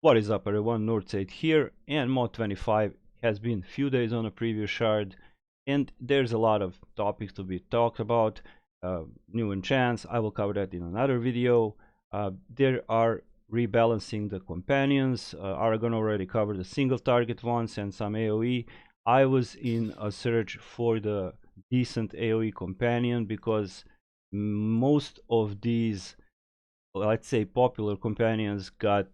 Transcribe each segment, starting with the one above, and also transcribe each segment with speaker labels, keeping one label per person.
Speaker 1: What is up everyone, Northside here, and Mod 25 has been few days on a previous shard, and there's a lot of topics to be talked about. New enchants, I will cover that in another video. There are rebalancing the companions. Aragon already covered the single target ones and some AoE. I was in a search for the decent AoE companion because most of these, let's say, popular companions got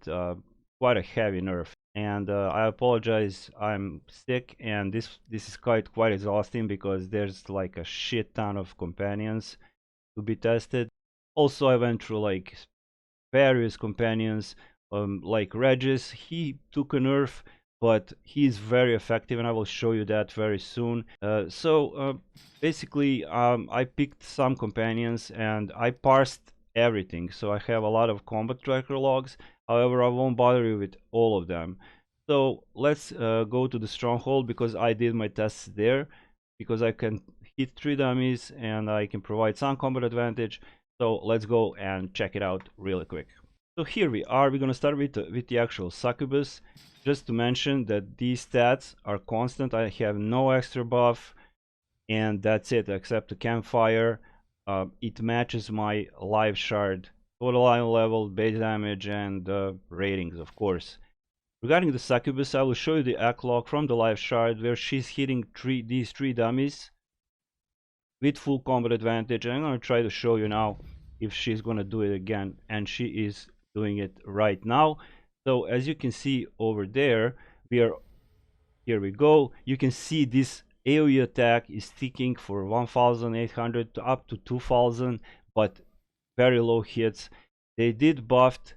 Speaker 1: quite a heavy nerf, and I apologize, I'm sick, and this is quite exhausting because there's like a shit ton of companions to be tested. Also, I went through like various companions, like Regis. He took a nerf, but he's very effective, and I will show you that very soon. Basically, I picked some companions and I parsed everything, so I have a lot of combat tracker logs. However, I won't bother you with all of them. So let's go to the stronghold because I did my tests there, because I can hit 3 dummies and I can provide some combat advantage. So let's go and check it out really quick. So here we are. We're gonna start with the actual succubus. Just to mention that these stats are constant. I have no extra buff, and that's it, except the campfire. It matches my live shard, total line level, base damage, and ratings, of course. Regarding the succubus, I will show you the act log from the live shard where she's hitting these three dummies with full combat advantage. And I'm going to try to show you now if she's going to do it again, and she is doing it right now. So as you can see over there, here we go. You can see this AoE attack is ticking for 1800 to up to 2000, but very low hits. They did buffed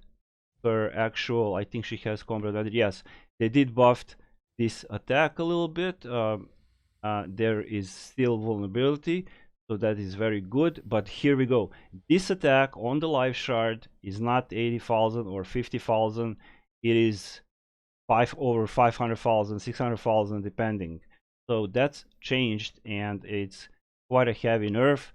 Speaker 1: her actual, I think she has combat advantage. Yes, they did buffed this attack a little bit. There is still vulnerability, so that is very good. But here we go. This attack on the live shard is not 80,000 or 50,000. It is over 500,000, 600,000 depending. So that's changed, and it's quite a heavy nerf.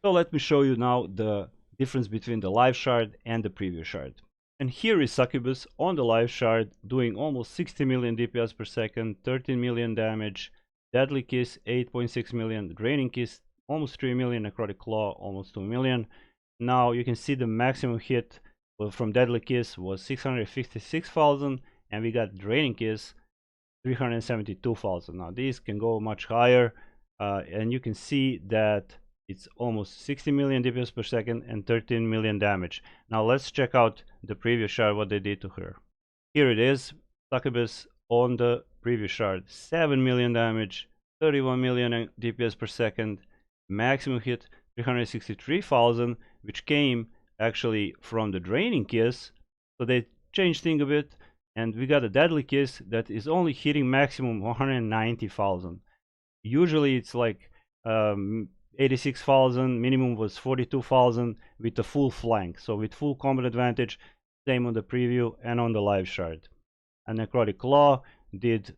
Speaker 1: So let me show you now the difference between the live shard and the previous shard. And here is Succubus on the live shard doing almost 60 million DPS per second, 13 million damage, Deadly Kiss 8.6 million, Draining Kiss almost 3 million, Necrotic Claw almost 2 million. Now you can see the maximum hit from Deadly Kiss was 656,000, and we got Draining Kiss 372,000. Now these can go much higher, and you can see that it's almost 60 million DPS per second and 13 million damage. Now let's check out the previous shard, what they did to her. Here it is, Succubus on the previous shard, 7 million damage, 31 million DPS per second, maximum hit 363,000, which came actually from the Draining Kiss. So they changed things a bit, and we got a Deadly Kiss that is only hitting maximum 190,000. Usually it's like 86,000, minimum was 42,000 with a full flank. So with full combat advantage, same on the preview and on the live shard. And Necrotic Claw did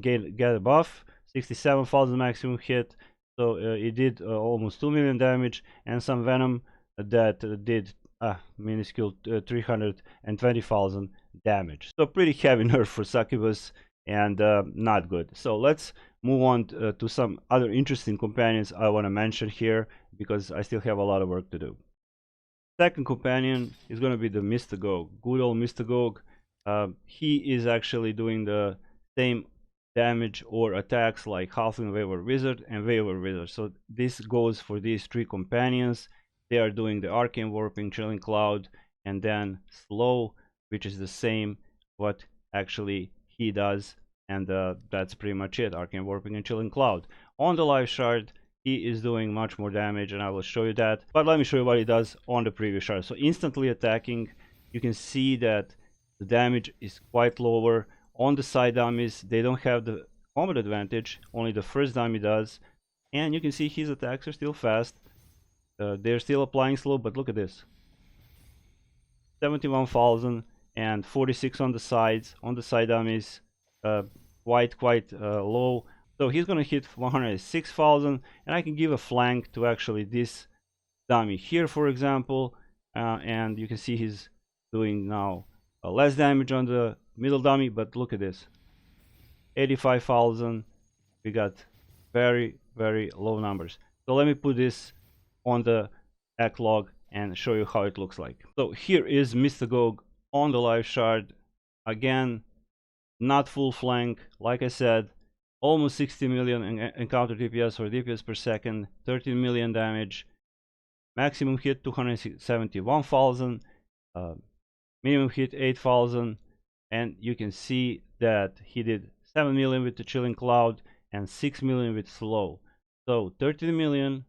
Speaker 1: get a buff, 67,000 maximum hit. So it did almost 2 million damage, and some Venom that did minuscule 320,000 damage. So pretty heavy nerf for Succubus, and not good. So let's move on to some other interesting companions I want to mention here, because I still have a lot of work to do. Second companion is going to be the Mystagogue, good old Mystagogue. He is actually doing the same damage or attacks like Halfling Wayward Wizard and Wayward Wizard. So this goes for these three companions. They are doing the Arcane Warping, Chilling Cloud, and then Slow, which is the same what actually he does, and that's pretty much it, Arcane Warping and Chilling Cloud. On the live shard, he is doing much more damage, and I will show you that, but let me show you what he does on the previous shard. So instantly attacking, you can see that the damage is quite lower. On the side dummies, they don't have the combat advantage, only the first dummy does, and you can see his attacks are still fast. They're still applying slow, but look at this, 71,000 and 46 on the sides. On the side dummies, quite low. So he's gonna hit 106,000, and I can give a flank to actually this dummy here, for example, and you can see he's doing now less damage on the middle dummy, but look at this, 85,000. We got very, very low numbers. So let me put this on the act log and show you how it looks like. So here is Mystagogue on the live shard. Again, not full flank, like I said, almost 60 million encounter DPS or DPS per second, 13 million damage, maximum hit 271,000, minimum hit 8,000, and you can see that he did 7 million with the Chilling Cloud and 6 million with Slow. So 13 million,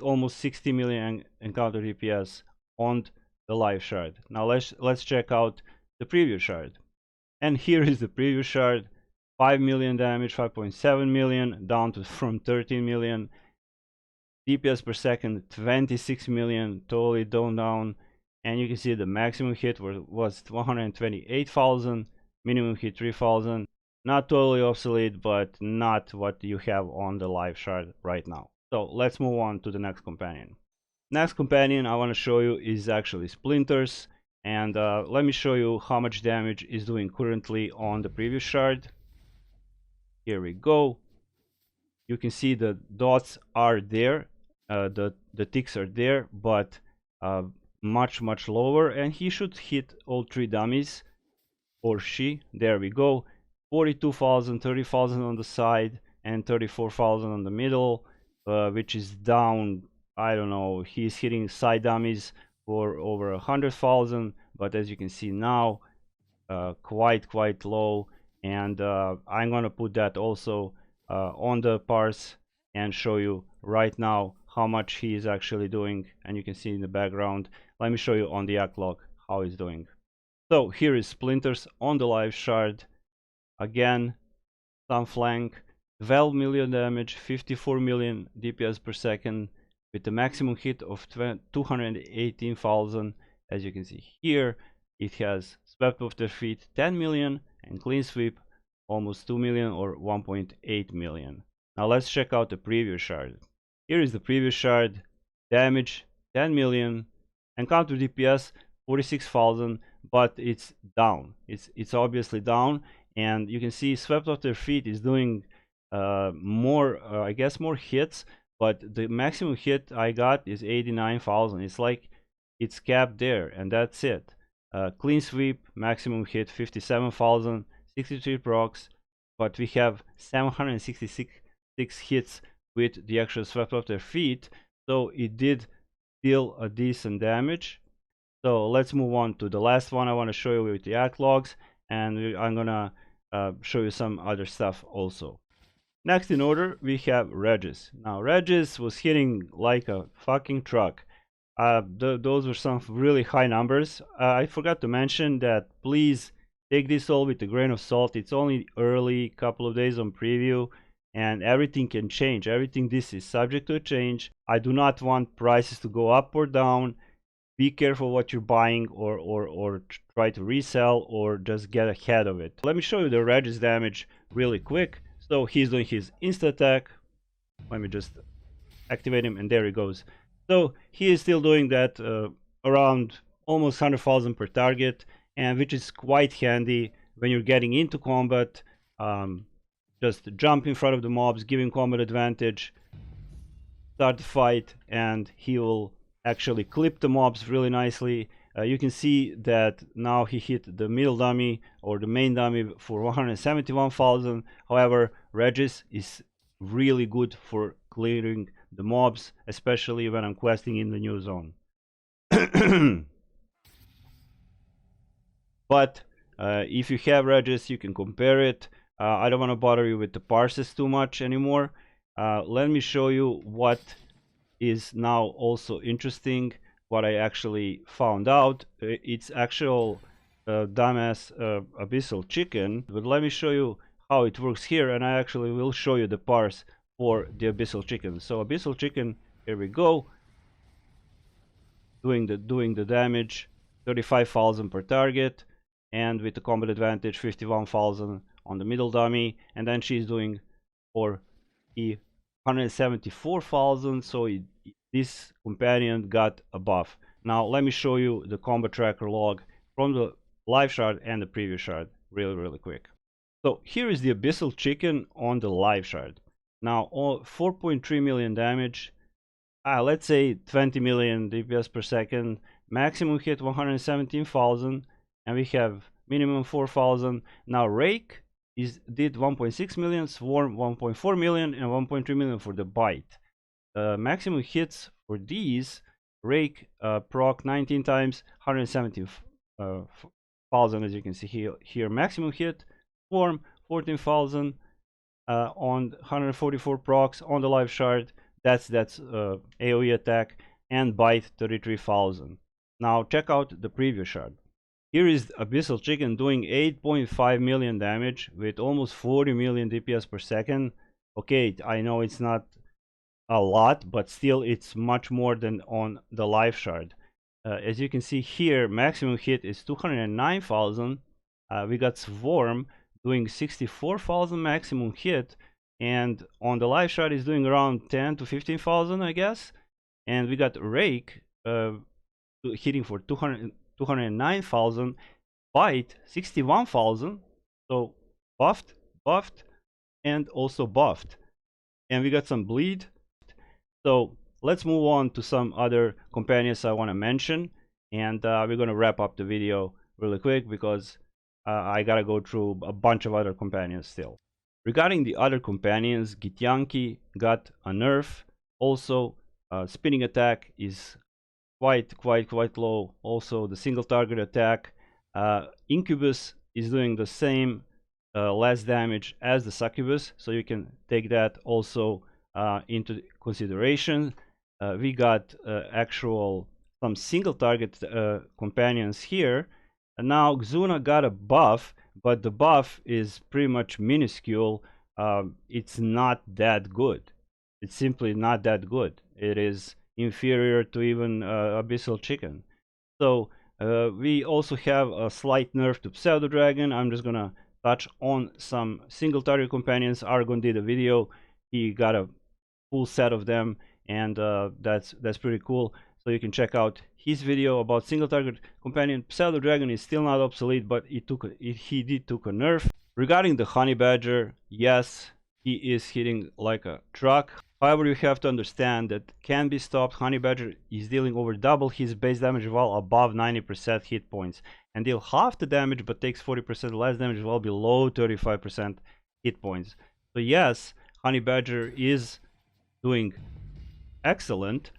Speaker 1: almost 60 million encounter DPS on the live shard. Now let's check out the preview shard. And here is the preview shard. 5 million damage, 5.7 million, down to from 13 million. DPS per second, 26 million, totally down. And you can see the maximum hit was 128,000, minimum hit 3,000. Not totally obsolete, but not what you have on the live shard right now. So let's move on to the next companion. Next companion I want to show you is actually Splinters. And let me show you how much damage is doing currently on the previous shard. Here we go. You can see the dots are there, the ticks are there, but much lower, and he should hit all 3 dummies, or she. There we go. 42,000, 30,000 on the side, and 34,000 on the middle, which is down. I don't know. He's hitting side dummies for over 100,000, but as you can see now, quite low. And I'm gonna put that also on the parse and show you right now how much he is actually doing, and you can see in the background. Let me show you on the act log how he's doing. So here is Splinters on the live shard. Again, some flank, 12 million damage, 54 million DPS per second, with the maximum hit of 218,000. As you can see here, it has swept off their feet 10 million and clean sweep almost 2 million or 1.8 million. Now let's check out the previous shard. Here is the previous shard. Damage 10 million, encounter DPS 46,000, but it's down. It's obviously down, and you can see swept off their feet is doing more, I guess more hits, but the maximum hit I got is 89,000. It's like it's capped there, and that's it. Clean sweep maximum hit 57,000, 63 procs, but we have 766 hits with the actual swept off their feet, so it did deal a decent damage. So let's move on to the last one I want to show you with the act logs, and I'm gonna show you some other stuff also. Next in order, we have Regis. Now Regis was hitting like a fucking truck. Those were some really high numbers. I forgot to mention that please take this all with a grain of salt. It's only early, couple of days on preview, and everything can change. Everything this is subject to a change. I do not want prices to go up or down. Be careful what you're buying, or try to resell, or just get ahead of it. Let me show you the Regis damage really quick. So he's doing his insta attack. Let me just activate him, and there he goes. So he is still doing that around almost 100,000 per target, and which is quite handy when you're getting into combat. Just jump in front of the mobs, give him combat advantage, start the fight, and he will actually clip the mobs really nicely. You can see that now he hit the middle dummy or the main dummy for 171,000. However, Regis is really good for clearing the mobs, especially when I'm questing in the new zone. But if you have Regis, you can compare it. I don't want to bother you with the parses too much anymore. Let me show you what is now also interesting, what I actually found out. It's actual dumbass Abyssal Chicken, but let me show you how it works here, and I actually will show you the parse for the Abyssal Chicken. So Abyssal Chicken, here we go, doing the damage, 35,000 per target, and with the combat advantage 51,000 on the middle dummy, and then she's doing for 174,000, so this companion got a buff. Now let me show you the combat tracker log from the live shard and the previous shard really quick. So here is the Abyssal Chicken on the live shard. Now 4.3 million damage, let's say 20 million DPS per second, maximum hit 117,000, and we have minimum 4,000. Now Rake did 1.6 million, Swarm 1.4 million, and 1.3 million for the bite. Maximum hits for these, Rake proc 19 times, 117,000 as you can see here. Maximum hit, Swarm 14,000 on 144 procs on the live shard. That's AoE attack, and bite 33,000. Now check out the previous shard. Here is Abyssal Chicken doing 8.5 million damage with almost 40 million DPS per second. Okay, I know it's not a lot, but still it's much more than on the live shard. As you can see here, maximum hit is 209,000. We got Swarm doing 64,000 maximum hit, and on the live shard is doing around 10 to 15,000, I guess. And we got Rake hitting for 209,000, bite 61,000. So buffed, and also buffed. And we got some bleed. So let's move on to some other companions I want to mention, and we're going to wrap up the video really quick because I gotta go through a bunch of other companions still. Regarding the other companions, Githyanki got a nerf. Also, spinning attack is quite low. Also, the single target attack. Incubus is doing the same, less damage as the Succubus, so you can take that also into consideration. We got some single target companions here. And now Xuna got a buff, but the buff is pretty much minuscule. It's not that good. It's simply not that good. It is inferior to even Abyssal Chicken. So we also have a slight nerf to Pseudo Dragon. I'm just gonna touch on some single target companions. Argon did a video. He got a full set of them, and that's pretty cool. So you can check out his video about single target companion. Pseudo Dragon is still not obsolete, but he did took a nerf. Regarding the Honey Badger, yes, he is hitting like a truck. However, you have to understand that can be stopped. Honey Badger is dealing over double his base damage while above 90% hit points, and deal half the damage but takes 40% less damage while below 35% hit points. So yes, Honey Badger is doing excellent.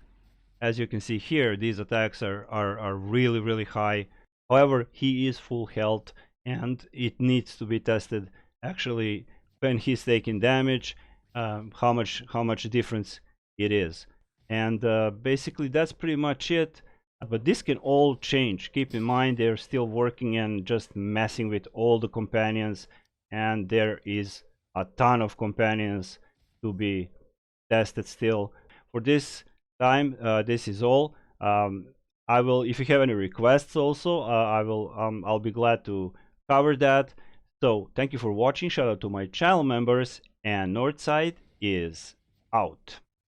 Speaker 1: As you can see here, these attacks are really high. However, he is full health, and it needs to be tested actually when he's taking damage, how much difference it is. And basically that's pretty much it. But this can all change. Keep in mind they're still working and just messing with all the companions, and there is a ton of companions to be tested still. For this time, this is all. I will, if you have any requests also, I'll be glad to cover that. So thank you for watching. Shout out to my channel members, and Northside is out.